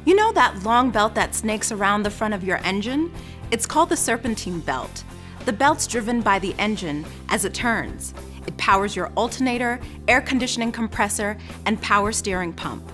You know that long belt that snakes around the front of your engine? It's called the Serpentine belt. The belt's driven by the engine as it turns. It powers your alternator, air conditioning compressor, and power steering pump.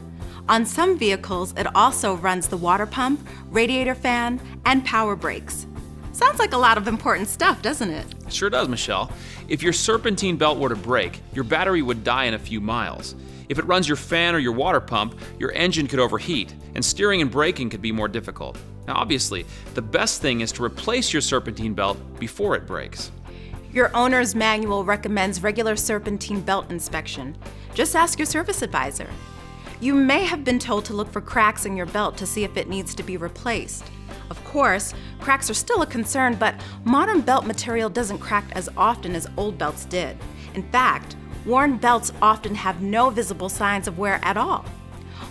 On some vehicles, it also runs the water pump, radiator fan, and power brakes. Sounds like a lot of important stuff, doesn't it? Sure does, Michelle. If your serpentine belt were to break, your battery would die in a few miles. If it runs your fan or your water pump, your engine could overheat, and steering and braking could be more difficult. Now, obviously, the best thing is to replace your serpentine belt before it breaks. Your owner's manual recommends regular serpentine belt inspection. Just ask your service advisor. You may have been told to look for cracks in your belt to see if it needs to be replaced. Of course, cracks are still a concern, but modern belt material doesn't crack as often as old belts did. In fact, worn belts often have no visible signs of wear at all.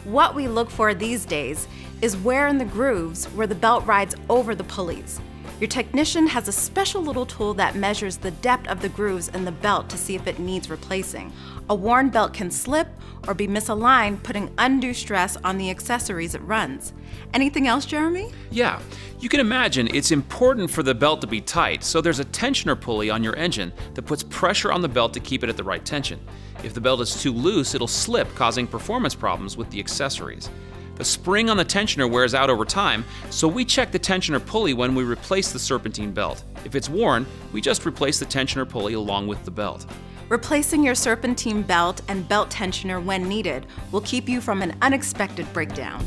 What we look for these days is wear in the grooves where the belt rides over the pulleys. Your technician has a special little tool that measures the depth of the grooves in the belt to see if it needs replacing. A worn belt can slip or be misaligned, putting undue stress on the accessories it runs. Anything else, Jeremy? Yeah, you can imagine it's important for the belt to be tight, so there's a tensioner pulley on your engine that puts pressure on the belt to keep it at the right tension. If the belt is too loose, it'll slip, causing performance problems with the accessories. The spring on the tensioner wears out over time, so we check the tensioner pulley when we replace the serpentine belt. If it's worn, we just replace the tensioner pulley along with the belt. Replacing your serpentine belt and belt tensioner when needed will keep you from an unexpected breakdown.